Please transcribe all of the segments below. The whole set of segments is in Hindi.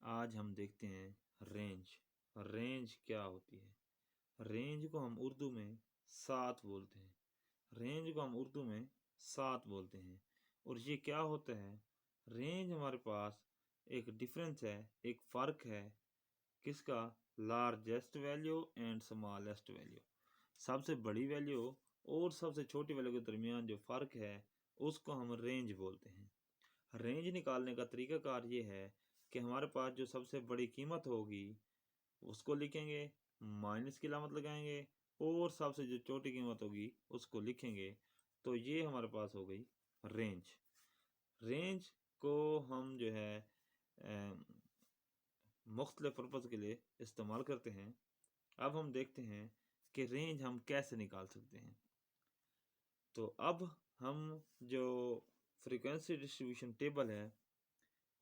आज हम देखते हैं रेंज। रेंज क्या होती है? रेंज को हम उर्दू में सात बोलते हैं। रेंज को हम उर्दू में सात बोलते हैं। और ये क्या होता है? रेंज हमारे पास एक डिफरेंस है, एक फ़र्क है। किसका? Largest value and smallest value. सबसे बड़ी वैल्यू और सबसे छोटी वैल्यू के दरमियान जो फ़र्क है उसको हम रेंज बोलते हैं। रेंज निकालने का तरीकाकार ये है कि हमारे पास जो सबसे बड़ी कीमत होगी उसको लिखेंगे, माइनस की अलामत लगाएंगे और सबसे जो छोटी कीमत होगी उसको लिखेंगे। तो ये हमारे पास हो गई रेंज। रेंज को हम जो है मुख्तलिफ पर्पज़ के लिए इस्तेमाल करते हैं। अब हम देखते हैं कि रेंज हम कैसे निकाल सकते हैं। तो अब हम जो फ्रीक्वेंसी डिस्ट्रीब्यूशन टेबल है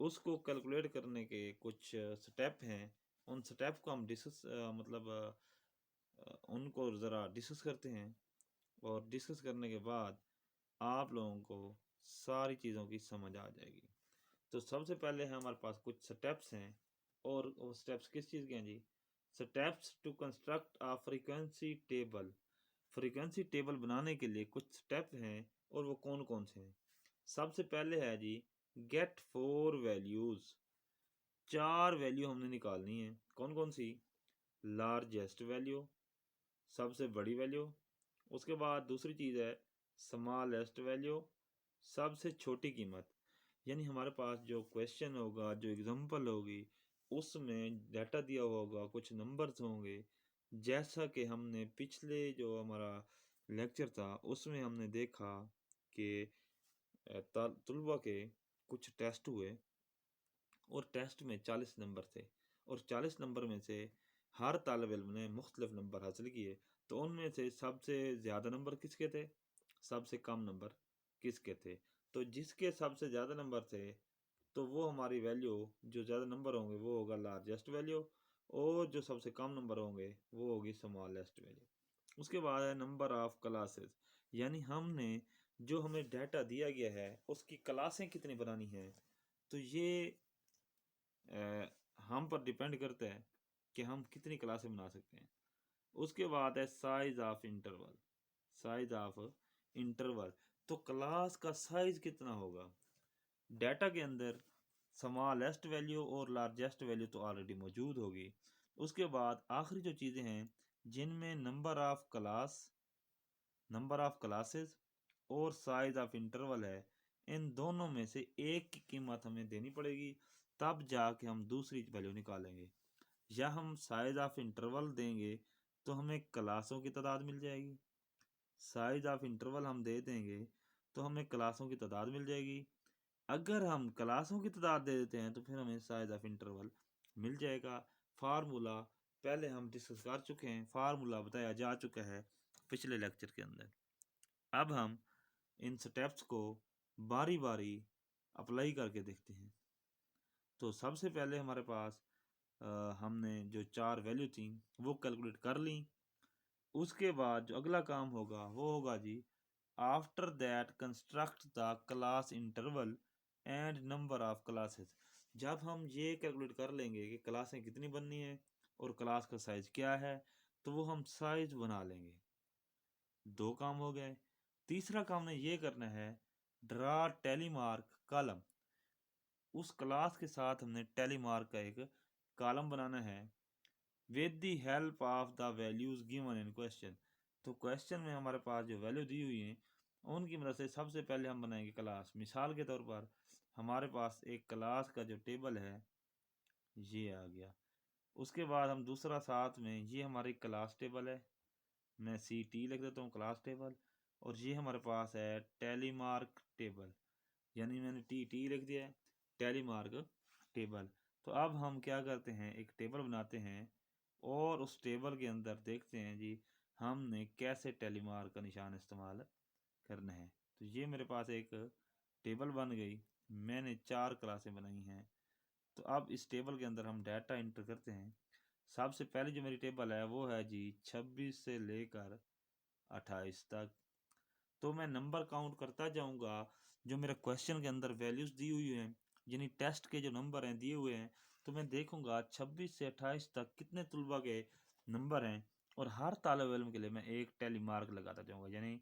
उसको कैलकुलेट करने के कुछ स्टेप हैं। उन स्टेप को हम उनको ज़रा डिस्कस करते हैं। और डिस्कस करने के बाद आप लोगों को सारी चीज़ों की समझ आ जाएगी। तो सबसे पहले हमारे पास कुछ स्टेप्स हैं। और वो स्टेप्स किस चीज़ के हैं जी? Steps to construct a frequency table. Frequency table बनाने के लिए कुछ स्टेप हैं और वो कौन कौन से हैं? सबसे पहले है जी गेट फोर वैल्यूज़। चार वैल्यू हमने निकालनी है। कौन कौन सी? लार्जेस्ट वैल्यू, सबसे बड़ी वैल्यू। उसके बाद दूसरी चीज़ है स्मॉलेस्ट वैल्यू, सबसे छोटी कीमत। यानी हमारे पास जो क्वेश्चन होगा, जो एग्जांपल होगी, उसमें डाटा दिया होगा, कुछ नंबर्स होंगे। जैसा कि हमने पिछले जो हमारा लेक्चर था उसमें हमने देखा कि तलबा के कुछ टेस्ट हुए और टेस्ट में 40 नंबर थे। और 40 नंबर में से हर तालब इल्म ने मुख्तलिफ नंबर हासिल किए। तो उनमें से सबसे ज़्यादा नंबर किसके थे, सबसे कम नंबर किसके थे? तो जिसके सबसे ज़्यादा नंबर थे तो वो हमारी वैल्यू, जो ज़्यादा नंबर होंगे वो होगा लार्जेस्ट वैल्यू, और जो सबसे कम नंबर होंगे वो होगी स्मॉलेस्ट वैल्यू। उसके बाद है नंबर ऑफ क्लासेस। यानी हमने जो हमें डाटा दिया गया है उसकी क्लासें कितनी बनानी है। तो ये हम पर डिपेंड करता है कि हम कितनी क्लासें बना सकते हैं। उसके बाद है size of interval. Size of interval, तो क्लास का साइज कितना होगा? डाटा के अंदर स्मॉलेस्ट वैल्यू और लार्जेस्ट वैल्यू तो ऑलरेडी मौजूद होगी। उसके बाद आखिरी जो चीज़ें हैं जिनमें नंबर ऑफ क्लासेस और साइज ऑफ इंटरवल है, इन दोनों में से एक की कीमत हमें देनी पड़ेगी, तब जाके हम दूसरी वैल्यू निकालेंगे। या हम साइज ऑफ इंटरवल देंगे तो हमें क्लासों की तादाद मिल जाएगी। साइज ऑफ इंटरवल हम दे देंगे तो हमें क्लासों की तादाद मिल जाएगी। अगर हम क्लासों की तादाद दे देते हैं तो फिर हमें साइज ऑफ इंटरवल मिल जाएगा। फार्मूला पहले हम डिस्कस कर चुके हैं, फार्मूला बताया जा चुका है पिछले लेक्चर के अंदर। अब हम इन स्टेप्स को बारी बारी अप्लाई करके देखते हैं। तो सबसे पहले हमारे पास हमने जो चार वैल्यू थी वो कैलकुलेट कर ली। उसके बाद जो अगला काम होगा वो होगा जी after that construct the class interval and number of classes. जब हम ये कैलकुलेट कर लेंगे कि क्लासें कितनी बननी है और क्लास का साइज क्या है, तो वो हम साइज बना लेंगे। दो काम हो गए। तीसरा काम ने ये करना है ड्रा टेलीमार्क कॉलम। उस क्लास के साथ हमने टेलीमार्क का एक कॉलम बनाना है with the help of the values given in question. तो क्वेश्चन में हमारे पास जो वैल्यू दी हुई हैं उनकी मदद से सबसे पहले हम बनाएंगे क्लास। मिसाल के तौर पर हमारे पास एक क्लास का जो टेबल है ये आ गया। उसके बाद हम दूसरा साथ में ये हमारी क्लास टेबल है, मैं सी टी लिख देता हूँ क्लास टेबल। और ये हमारे पास है टेलीमार्क टेबल, यानी मैंने टी टी लिख दिया है, टेलीमार्क टेबल। तो अब हम क्या करते हैं, एक टेबल बनाते हैं और उस टेबल के अंदर देखते हैं जी हमने कैसे टेलीमार्क का निशान इस्तेमाल करना है। तो ये मेरे पास एक टेबल बन गई, मैंने चार क्लासें बनाई हैं। तो अब इस टेबल के अंदर हम डाटा इंटर करते हैं। सबसे पहले जो मेरी टेबल है वो है जी 26 से लेकर 28 तक। तो मैं नंबर काउंट करता जाऊंगा जो मेरे क्वेश्चन के अंदर वैल्यूज दी हुई हैं, यानी टेस्ट के जो नंबर हैं दिए हुए हैं, तो मैं देखूंगा 26 से 28 तक कितने तलबा के नंबर हैं, और हर तालिब इल्म के लिए मैं एक टैली मार्क लगाता जाऊंगा। यानी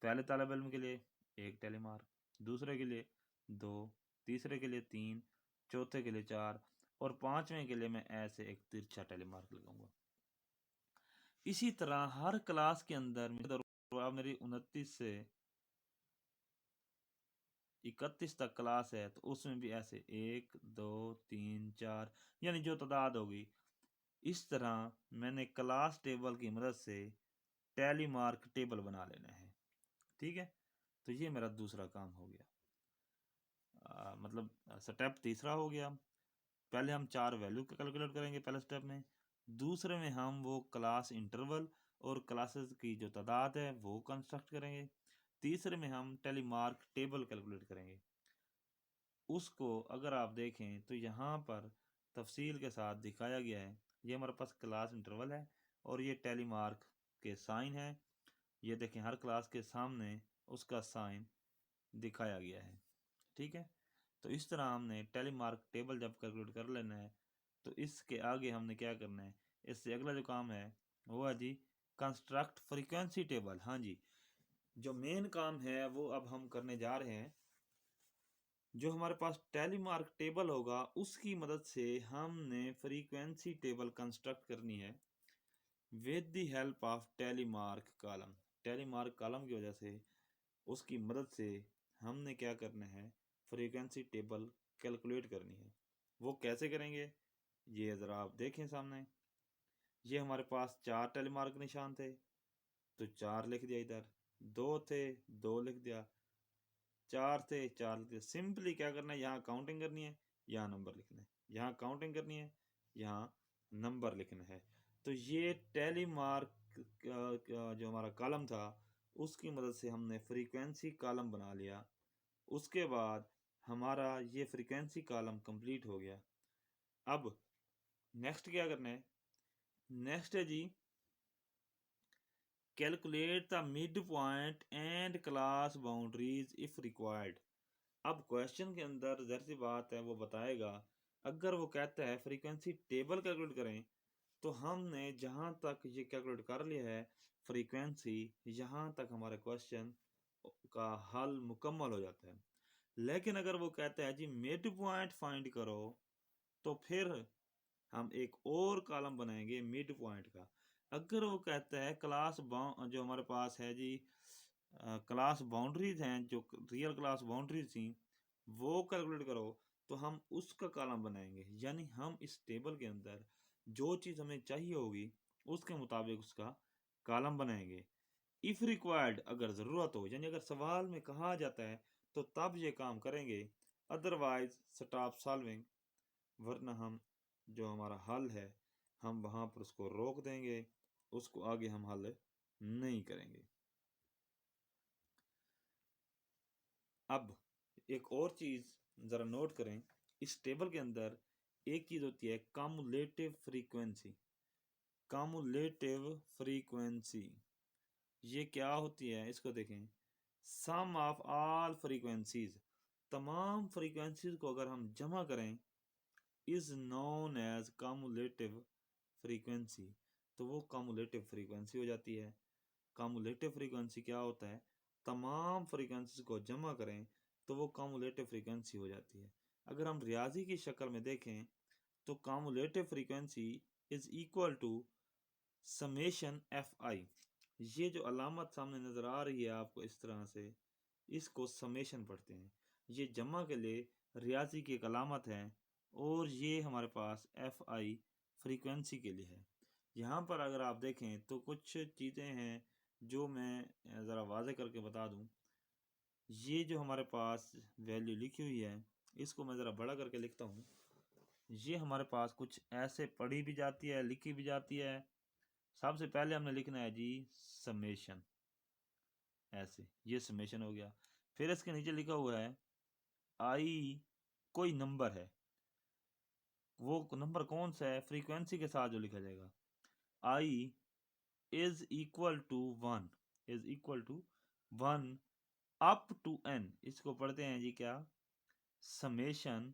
पहले तालिब इल्म के लिए एक टैली मार्क, दूसरे के लिए 2, तीसरे के लिए 3, चौथे के लिए 4, और पांचवें के लिए मैं ऐसे एक तिरछा टैली मार्क लगाऊंगा। इसी तरह हर क्लास के अंदर मेरी 29 से 31 तक क्लास है, तो उसमें भी ऐसे 1 2 3 4 यानी जो तादाद होगी, इस तरह मैंने क्लास टेबल की मदद से टैली मार्क टेबल बना लेना है। ठीक है, तो ये मेरा दूसरा काम हो गया। मतलब स्टेप तीसरा हो गया। पहले हम 4 वैल्यू कैलकुलेट करेंगे पहले स्टेप में, दूसरे में हम वो क्लास इंटरवल और क्लासेस की जो तादाद है वो कंस्ट्रक्ट करेंगे, तीसरे में हम टेली मार्क टेबल कैलकुलेट करेंगे। उसको अगर आप देखें तो यहाँ पर तफसील के साथ दिखाया गया है। ये हमारे पास क्लास इंटरवल है और ये टेली मार्क के साइन है। ये देखें हर क्लास के सामने उसका साइन दिखाया गया है। ठीक है, तो इस तरह हमने टेली मार्क टेबल जब कैलकुलेट कर लेना है, तो इसके आगे हमने क्या करना है, इससे अगला जो काम है वो है जी कंस्ट्रक्ट फ्रीक्वेंसी टेबल। हाँ जी, जो मेन काम है वो अब हम करने जा रहे हैं। जो हमारे पास टेली मार्क टेबल होगा उसकी मदद से हमने फ्रीक्वेंसी टेबल कंस्ट्रक्ट करनी है with the help of tally mark column. Tally mark column की वजह से, उसकी मदद से हमने क्या करना है, फ्रीक्वेंसी टेबल कैलकुलेट करनी है। वो कैसे करेंगे, ये ज़रा आप देखें सामने। ये हमारे पास 4 टेली मार्क निशान थे, तो 4 लिख दिया इधर, 2 थे 2 लिख दिया, 4 थे 4 लिख दिया। सिंपली क्या करना है, यहाँ काउंटिंग करनी है, यहाँ नंबर लिखना है, यहाँ काउंटिंग करनी है, यहाँ नंबर लिखना है। तो ये टेली मार्क जो हमारा कॉलम था उसकी मदद से हमने फ्रीक्वेंसी कॉलम बना लिया। उसके बाद हमारा ये फ्रीक्वेंसी कॉलम कंप्लीट हो गया। अब नेक्स्ट क्या करना है, नेक्स्ट है जी calculate the mid point and class boundaries if required. अब क्वेश्चन के अंदर जहर सी बात है वो बताएगा, अगर वो कहता है फ्रीक्वेंसी टेबल कैलकुलेट करें, तो हमने जहाँ तक ये कैलकुलेट कर लिया है फ्रीक्वेंसी, यहाँ तक हमारे क्वेश्चन का हल मुकम्मल हो जाता है। लेकिन अगर वो कहता है जी मिड पॉइंट फाइंड करो, तो फिर हम एक और कॉलम बनाएंगे मिड पॉइंट का। अगर वो कहता है क्लास जो हमारे पास है जी क्लास बाउंड्रीज हैं, जो रियल क्लास बाउंड्रीज थी वो कैलकुलेट करो, तो हम उसका कॉलम बनाएंगे। यानी हम इस टेबल के अंदर जो चीज़ हमें चाहिए होगी उसके मुताबिक उसका कॉलम बनाएंगे। इफ़ रिक्वायर्ड, अगर ज़रूरत हो, यानी अगर सवाल में कहा जाता है तो तब ये काम करेंगे, अदरवाइज स्टॉप सॉल्विंग, वरना हम जो हमारा हल है हम वहाँ पर उसको रोक देंगे, उसको आगे हम हल नहीं करेंगे। अब एक और चीज़ ज़रा नोट करें, इस टेबल के अंदर एक चीज़ होती है कम्युलेटिव फ्रीक्वेंसी। कम्युलेटिव फ्रीक्वेंसी ये क्या होती है, इसको देखें। सम ऑफ ऑल फ्रीक्वेंसीज, तमाम फ्रीक्वेंसीज को अगर हम जमा करें, is known as cumulative frequency, तो वो कम्युलेटिव फ्रीक्वेंसी हो जाती है। कम्युलेटिव फ्रीक्वेंसी क्या होता है, तमाम फ्रीक्वेंसीज को जमा करें तो वो कम्युलेटिव फ्रीक्वेंसी हो जाती है। अगर हम रियाजी की शक्ल में देखें तो cumulative frequency is equal to summation F I. ये जो अलामत सामने नज़र आ रही है आपको इस तरह से, इसको समेशन पढ़ते हैं। ये जमा के लिए रियाजी की एक अलामत है, और ये हमारे पास एफ आई फ्रीक्वेंसी के लिए है। यहाँ पर अगर आप देखें तो कुछ चीज़ें हैं जो मैं ज़रा वाज़े करके बता दूँ। ये जो हमारे पास वैल्यू लिखी हुई है, इसको मैं ज़रा बड़ा करके लिखता हूँ। ये हमारे पास कुछ ऐसे पढ़ी भी जाती है, लिखी भी जाती है। सबसे पहले हमने लिखना है जी समेशन, ऐसे ये समेशन हो गया। फिर इसके नीचे लिखा हुआ है आई, कोई नंबर है, वो नंबर कौन सा है, फ्रीक्वेंसी के साथ जो लिखा जाएगा। I is equal to 1, is equal to 1 up to n, इसको पढ़ते हैं जी क्या, summation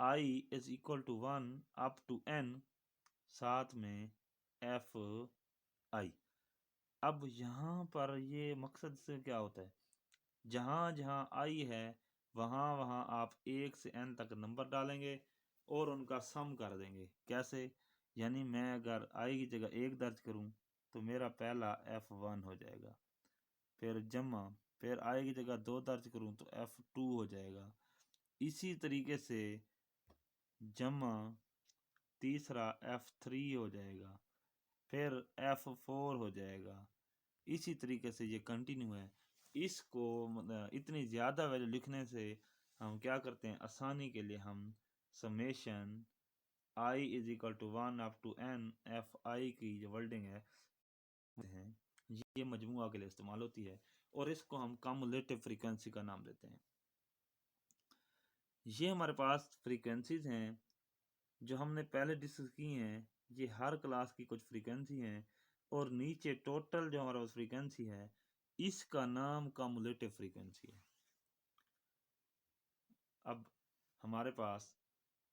i is equal to 1 up to n, साथ में एफ आई। अब यहाँ पर ये मकसद से क्या होता है, जहाँ जहाँ आई है वहाँ वहाँ आप 1 से n तक नंबर डालेंगे और उनका सम कर देंगे। कैसे? यानी मैं अगर आई की जगह 1 दर्ज करूँ तो मेरा पहला F1 हो जाएगा, फिर जमा, फिर आई की जगह 2 दर्ज करूँ तो F2 हो जाएगा। इसी तरीके से जमा, तीसरा F3 हो जाएगा, फिर F4 हो जाएगा। इसी तरीके से ये कंटिन्यू है। इसको इतनी ज़्यादा वैल्यू लिखने से हम क्या करते हैं, आसानी के लिए हम summation I is equal to 1 up to n F I की जो वर्डिंग है ये मजमूआ के लिए इस्तेमाल होती है और इसको हम कम्युलेटिव फ्रीक्वेंसी का नाम देते हैं। ये हमारे पास फ्रीक्वेंसीज हैं जो हमने पहले डिस्कस की हैं। ये हर क्लास की कुछ फ्रीक्वेंसी हैं और नीचे टोटल जो हमारे पास फ्रीक्वेंसी है इसका नाम कम्युलेटिव फ्रीक्वेंसी है। अब हमारे पास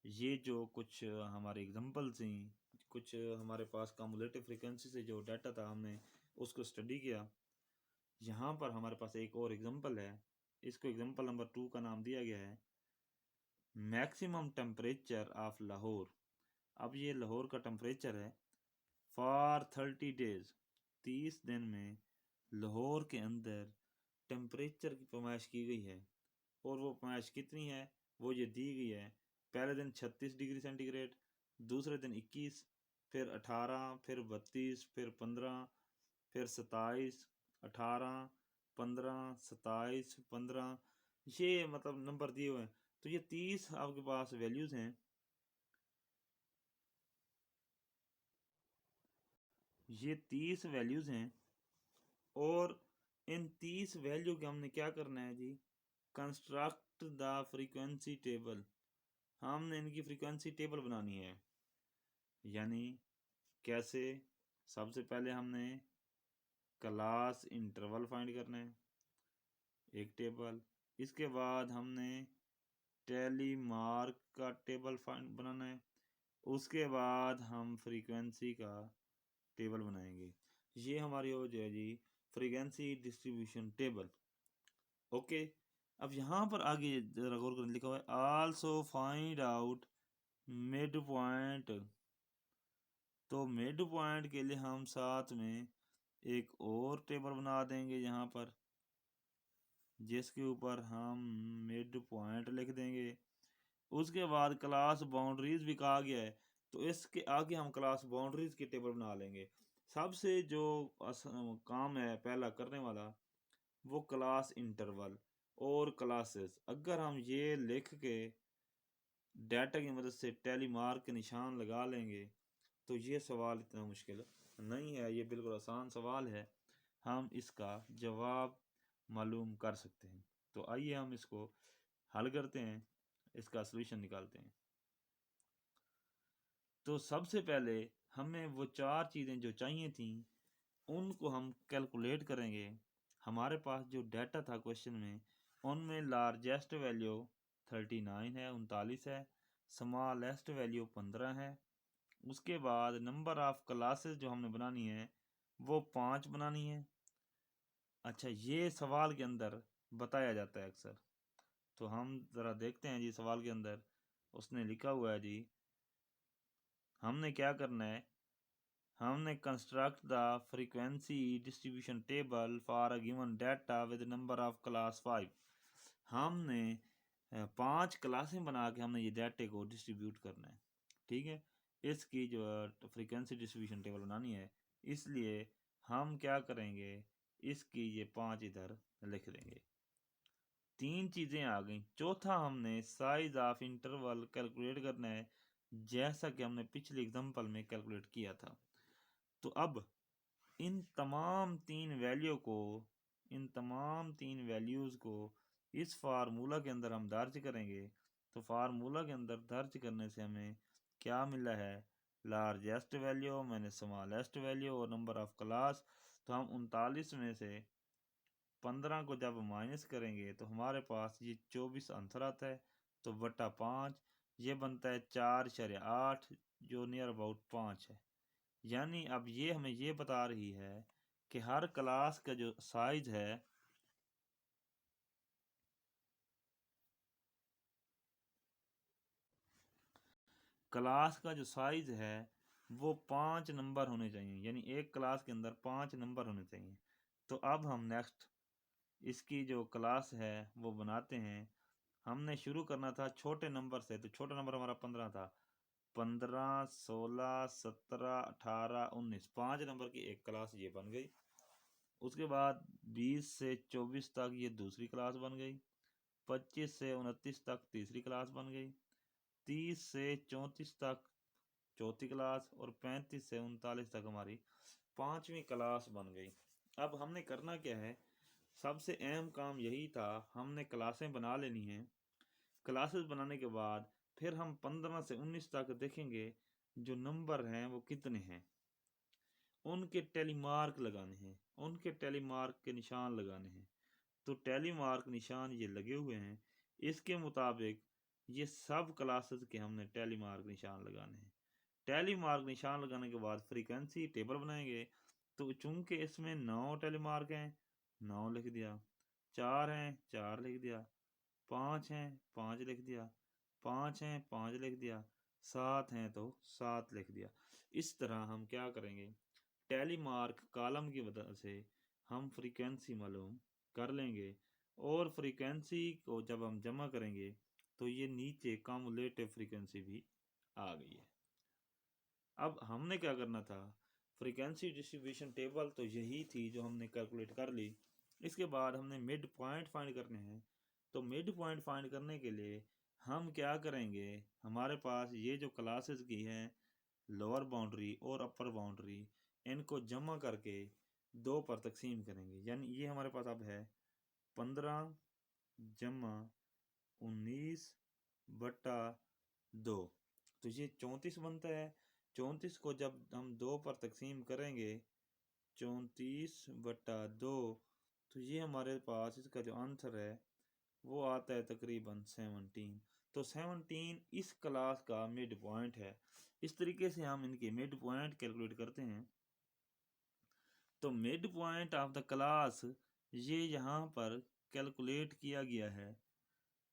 ये जो कुछ हमारे एग्जांपल्स हैं, कुछ हमारे पास कम्युलेटिव फ्रीक्वेंसी से जो डाटा था हमने उसको स्टडी किया। यहाँ पर हमारे पास एक और एग्जांपल है, इसको एग्जांपल नंबर 2 का नाम दिया गया है मैक्सिमम टेम्परेचर ऑफ लाहौर। अब ये लाहौर का टेम्परेचर है फॉर 30 डेज, 30 दिन में लाहौर के अंदर टेम्परेचर की पैमाइश की गई है और वो पैमाइश कितनी है वो ये दी गई है। पहले दिन 36 डिग्री सेंटीग्रेड, दूसरे दिन 21, फिर 18, फिर 32, फिर 15, फिर 27, 18, 15, 27, 15, ये मतलब नंबर दिए हुए हैं। तो ये 30 आपके पास वैल्यूज़ हैं। ये 30 वैल्यूज़ हैं और इन 30 वैल्यू के हमने क्या करना है जी, कंस्ट्रक्ट द फ्रीक्वेंसी टेबल। हमने इनकी फ्रीक्वेंसी टेबल बनानी है। यानी कैसे? सबसे पहले हमने क्लास इंटरवल फाइंड करना है, एक टेबल। इसके बाद हमने टेली मार्क का टेबल फाइंड बनाना है। उसके बाद हम फ्रीक्वेंसी का टेबल बनाएंगे। ये हमारी हो जाए जी फ्रीक्वेंसी डिस्ट्रीब्यूशन टेबल। ओके, अब यहाँ पर आगे जरा गौर करने लिखा हुआ है also find out mid point. तो मिड पॉइंट के लिए हम साथ में एक और टेबल बना देंगे यहाँ पर, जिसके ऊपर हम मिड पॉइंट लिख देंगे। उसके बाद क्लास बाउंड्रीज भी कहा गया है तो इसके आगे हम क्लास बाउंड्रीज की टेबल बना लेंगे। सबसे जो काम है पहला करने वाला वो क्लास इंटरवल और क्लासेस। अगर हम ये लिख के डाटा की मदद से टैली मार्क के निशान लगा लेंगे तो ये सवाल इतना मुश्किल नहीं है, ये बिल्कुल आसान सवाल है। हम इसका जवाब मालूम कर सकते हैं। तो आइए हम इसको हल करते हैं, इसका सलूशन निकालते हैं। तो सबसे पहले हमें वो 4 चीज़ें जो चाहिए थी उनको हम कैलकुलेट करेंगे। हमारे पास जो डाटा था क्वेश्चन में उनमें लार्जेस्ट वैल्यू 39 है, 39 है, स्मॉलेस्ट वैल्यू 15 है। उसके बाद नंबर ऑफ क्लासेस जो हमने बनानी है वो 5 बनानी है। अच्छा, ये सवाल के अंदर बताया जाता है अक्सर। तो हम ज़रा देखते हैं जी, सवाल के अंदर उसने लिखा हुआ है जी, हमने क्या करना है, हमने construct the frequency distribution table for a given data with number of class 5। हमने 5 क्लासें बना के हमने ये डाटे को डिस्ट्रीब्यूट करना है। ठीक है, इसकी जो फ्रीक्वेंसी डिस्ट्रीब्यूशन टेबल बनानी है, इसलिए हम क्या करेंगे, इसकी ये 5 इधर लिख देंगे। 3 चीज़ें आ गई। चौथा हमने साइज ऑफ इंटरवल कैलकुलेट करना है, जैसा कि हमने पिछले एग्जांपल में कैलकुलेट किया था। तो अब इन तमाम 3 वैल्यू को, इन तमाम 3 वैल्यूज़ को इस फार्मूला के अंदर हम दर्ज करेंगे। तो फार्मूला के अंदर दर्ज करने से हमें क्या मिला है, लार्जेस्ट वैल्यू मैंने स्मॉलेस्ट वैल्यू और नंबर ऑफ क्लास। तो हम 39 में से 15 को जब माइनस करेंगे तो हमारे पास ये 24 आंसर आता है। तो बटा 5, ये बनता है 4/8 जो नियर अबाउट 5 है। यानी अब ये हमें ये बता रही है कि हर क्लास का जो साइज है क्लास का जो साइज है वो 5 नंबर होने चाहिए, यानी एक क्लास के अंदर 5 नंबर होने चाहिए। तो अब हम नेक्स्ट इसकी जो क्लास है वो बनाते हैं। हमने शुरू करना था छोटे नंबर से, तो छोटा नंबर हमारा 15 था। 15, 16, 17, 18, 19, 5 नंबर की एक क्लास ये बन गई। उसके बाद 20 से 24 तक ये दूसरी क्लास बन गई। 25 से 29 तक तीसरी क्लास बन गई। 30 से 34 तक चौथी क्लास, और 35 से 39 तक हमारी पांचवी क्लास बन गई। अब हमने करना क्या है, सबसे अहम काम यही था, हमने क्लासें बना लेनी हैं। क्लासेस बनाने के बाद फिर हम 15 से 19 तक देखेंगे जो नंबर हैं वो कितने हैं, उनके टेली मार्क लगाने हैं, उनके टेली मार्क के निशान लगाने हैं। तो टेली मार्क निशान ये लगे हुए हैं। इसके मुताबिक ये सब क्लासेस के हमने टेली मार्क निशान लगाने हैं। टेली मार्क निशान लगाने के बाद फ्रीक्वेंसी टेबल बनाएंगे। तो चूंकि इसमें 9 टेली मार्क हैं, 9 लिख दिया। 4 हैं, 4 लिख दिया। 5 हैं, 5 लिख दिया। 5 हैं, 5 लिख दिया। 7 हैं तो 7 लिख दिया। इस तरह हम क्या करेंगे, टैली मार्क कॉलम की वजह से हम फ्रीक्वेंसी मालूम कर लेंगे, और फ्रीक्वेंसी को जब हम जमा करेंगे तो ये नीचे कम्युलेटिव फ्रीक्वेंसी भी आ गई है। अब हमने क्या करना था, फ्रीक्वेंसी डिस्ट्रीब्यूशन टेबल तो यही थी जो हमने कैलकुलेट कर ली। इसके बाद हमने मिड पॉइंट फाइंड करने हैं। तो मिड पॉइंट फाइंड करने के लिए हम क्या करेंगे, हमारे पास ये जो क्लासेस की हैं लोअर बाउंड्री और अपर बाउंड्री, इनको जमा करके 2 पर तकसीम करेंगे। यानी ये हमारे पास अब है 15 जमा 19/2, तो ये 34 बनता है। 34 को जब हम 2 पर तकसीम करेंगे 34/2, तो ये हमारे पास इसका जो आंसर है वो आता है तकरीबन 17। तो 17 इस क्लास का मिड पॉइंट है। इस तरीके से हम इनके मिड पॉइंट कैलकुलेट करते हैं। तो mid point of the class ये यहाँ पर कैलकुलेट किया गया है।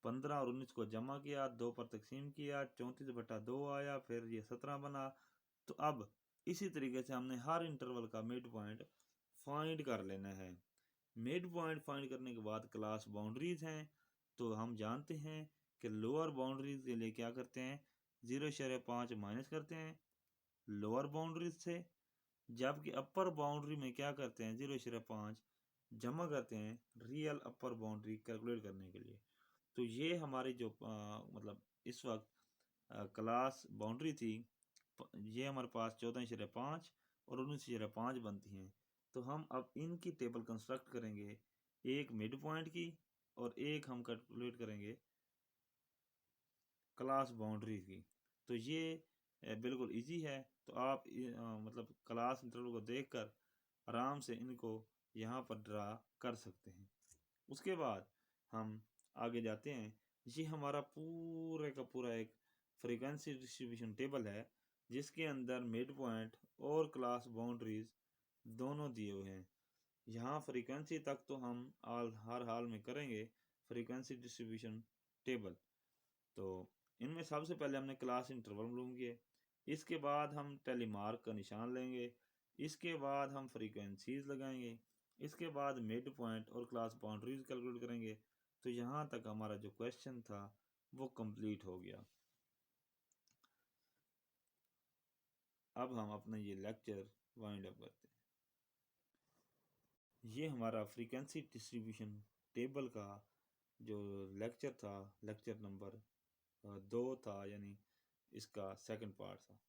15 और 19 को जमा किया, 2 पर तकसीम किया, 34/2 आया, फिर ये 17 बना। तो अब इसी तरीके से हमने हर इंटरवल का मिड पॉइंट फाइंड कर लेना है। मिड पॉइंट फाइंड करने के बाद क्लास बाउंड्रीज हैं। तो हम जानते हैं कि लोअर बाउंड्रीज के लिए क्या करते हैं, 0.5 माइनस करते हैं लोअर बाउंड्रीज से, जबकि अपर बाउंड्री में क्या करते हैं 0.5 जमा करते हैं रियल अपर बाउंड्री कैलकुलेट करने के लिए। तो ये हमारी जो मतलब इस वक्त क्लास बाउंड्री थी, ये हमारे पास 14.5 और 19.5 बनती हैं। तो हम अब इनकी टेबल कंस्ट्रक्ट करेंगे, एक मिड पॉइंट की और एक हम कैलकुलेट करेंगे क्लास बाउंड्री की। तो ये बिल्कुल इजी है। तो आप मतलब क्लास इंटरवल को देखकर आराम से इनको यहाँ पर ड्रा कर सकते हैं। उसके बाद हम आगे जाते हैं। ये हमारा पूरे का पूरा एक फ्रीक्वेंसी डिस्ट्रीब्यूशन टेबल है, जिसके अंदर मिड पॉइंट और क्लास बाउंड्रीज दोनों दिए हुए हैं। यहाँ फ्रीक्वेंसी तक तो हम हर हाल में करेंगे फ्रीक्वेंसी डिस्ट्रीब्यूशन टेबल। तो इनमें सबसे पहले हमने क्लास इंटरवल मालूम किए, इसके बाद हम टेलीमार्क का निशान लेंगे, इसके बाद हम फ्रीक्वेंसीज लगाएंगे, इसके बाद मिड पॉइंट और क्लास बाउंड्रीज कैलकुलेट करेंगे। तो यहाँ तक हमारा जो क्वेश्चन था वो कंप्लीट हो गया। अब हम अपना ये लेक्चर वाइंड अप करते हैं। ये हमारा फ्रीक्वेंसी डिस्ट्रीब्यूशन टेबल का जो लेक्चर था, लेक्चर नंबर 2 था, यानी इसका सेकंड पार्ट था।